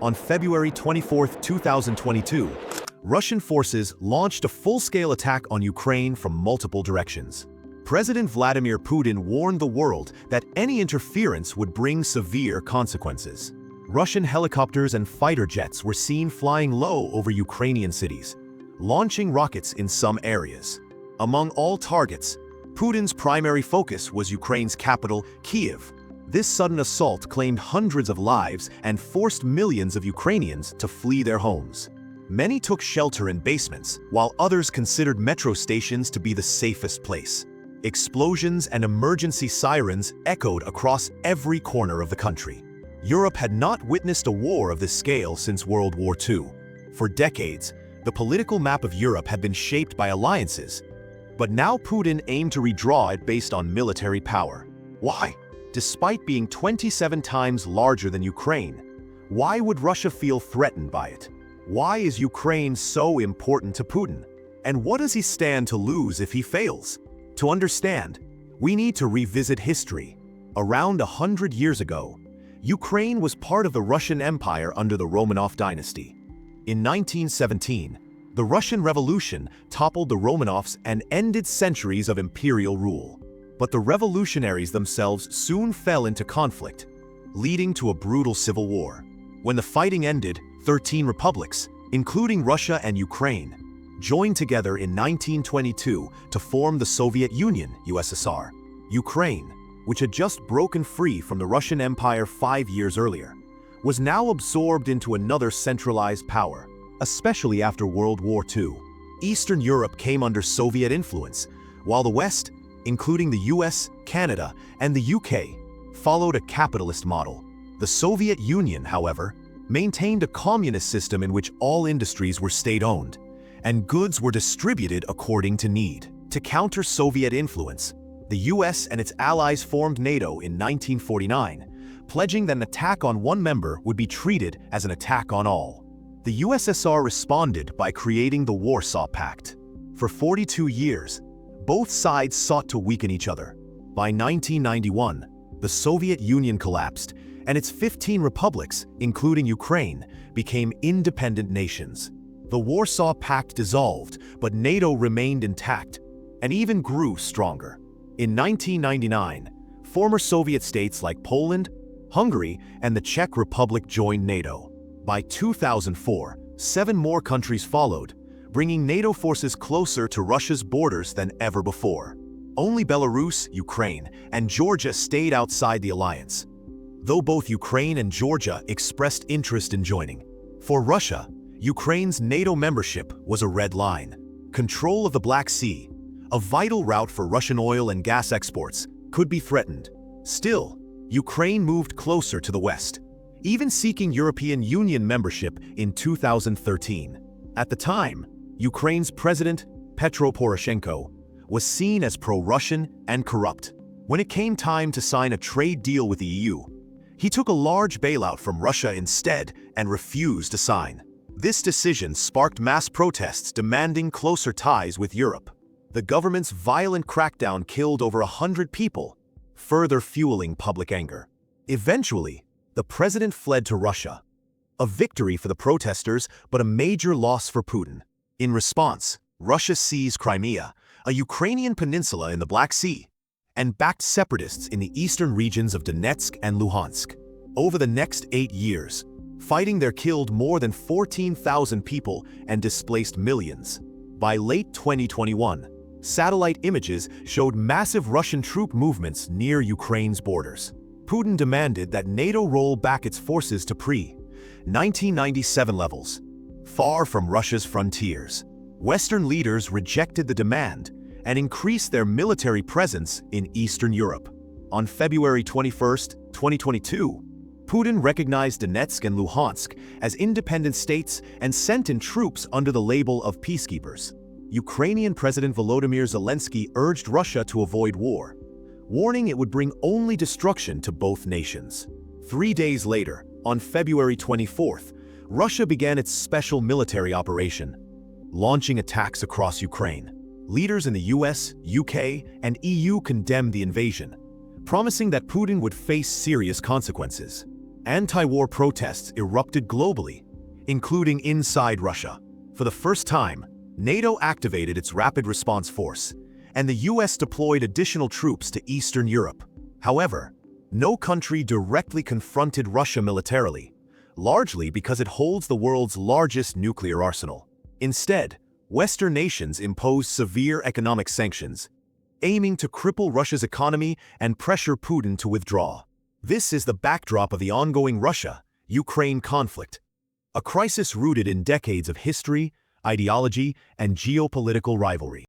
On February 24, 2022, Russian forces launched a full-scale attack on Ukraine from multiple directions. President Vladimir Putin warned the world that any interference would bring severe consequences. Russian helicopters and fighter jets were seen flying low over Ukrainian cities, launching rockets in some areas. Among all targets, Putin's primary focus was Ukraine's capital, Kyiv. This sudden assault claimed hundreds of lives and forced millions of Ukrainians to flee their homes. Many took shelter in basements, while others considered metro stations to be the safest place. Explosions and emergency sirens echoed across every corner of the country. Europe had not witnessed a war of this scale since World War II. For decades, the political map of Europe had been shaped by alliances, but now Putin aimed to redraw it based on military power. Why? Despite being 27 times larger than Ukraine, why would Russia feel threatened by it? Why is Ukraine so important to Putin? And what does he stand to lose if he fails? To understand, we need to revisit history. Around 100 years ago, Ukraine was part of the Russian Empire under the Romanov dynasty. In 1917, the Russian Revolution toppled the Romanovs and ended centuries of imperial rule. But the revolutionaries themselves soon fell into conflict, leading to a brutal civil war. When the fighting ended, 13 republics, including Russia and Ukraine, joined together in 1922 to form the Soviet Union, USSR. Ukraine, which had just broken free from the Russian Empire 5 years earlier, was now absorbed into another centralized power, especially after World War II. Eastern Europe came under Soviet influence, while the West, including the US, Canada, and the UK, followed a capitalist model. The Soviet Union, however, maintained a communist system in which all industries were state-owned, and goods were distributed according to need. To counter Soviet influence, the US and its allies formed NATO in 1949, pledging that an attack on one member would be treated as an attack on all. The USSR responded by creating the Warsaw Pact. For 42 years, both sides sought to weaken each other. By 1991, the Soviet Union collapsed, and its 15 republics, including Ukraine, became independent nations. The Warsaw Pact dissolved, but NATO remained intact, and even grew stronger. In 1999, former Soviet states like Poland, Hungary, and the Czech Republic joined NATO. By 2004, 7 more countries followed, bringing NATO forces closer to Russia's borders than ever before. Only Belarus, Ukraine, and Georgia stayed outside the alliance, though both Ukraine and Georgia expressed interest in joining. For Russia, Ukraine's NATO membership was a red line. Control of the Black Sea, a vital route for Russian oil and gas exports, could be threatened. Still, Ukraine moved closer to the West, even seeking European Union membership in 2013. At the time, Ukraine's president, Petro Poroshenko, was seen as pro-Russian and corrupt. When it came time to sign a trade deal with the EU, he took a large bailout from Russia instead and refused to sign. This decision sparked mass protests demanding closer ties with Europe. The government's violent crackdown killed over 100 people, further fueling public anger. Eventually, the president fled to Russia. A victory for the protesters, but a major loss for Putin. In response, Russia seized Crimea, a Ukrainian peninsula in the Black Sea, and backed separatists in the eastern regions of Donetsk and Luhansk. Over the next 8 years, fighting there killed more than 14,000 people and displaced millions. By late 2021, satellite images showed massive Russian troop movements near Ukraine's borders. Putin demanded that NATO roll back its forces to pre-1997 levels, far from Russia's frontiers. Western leaders rejected the demand and increased their military presence in Eastern Europe. On February 21, 2022, Putin recognized Donetsk and Luhansk as independent states and sent in troops under the label of peacekeepers. Ukrainian President Volodymyr Zelensky urged Russia to avoid war, warning it would bring only destruction to both nations. 3 days later, on February 24th, Russia began its special military operation, launching attacks across Ukraine. Leaders in the US, UK, and EU condemned the invasion, promising that Putin would face serious consequences. Anti-war protests erupted globally, including inside Russia. For the first time, NATO activated its Rapid Response Force, and the US deployed additional troops to Eastern Europe. However, no country directly confronted Russia militarily, largely because it holds the world's largest nuclear arsenal. Instead, Western nations imposed severe economic sanctions, aiming to cripple Russia's economy and pressure Putin to withdraw. This is the backdrop of the ongoing Russia-Ukraine conflict, a crisis rooted in decades of history, ideology, and geopolitical rivalry.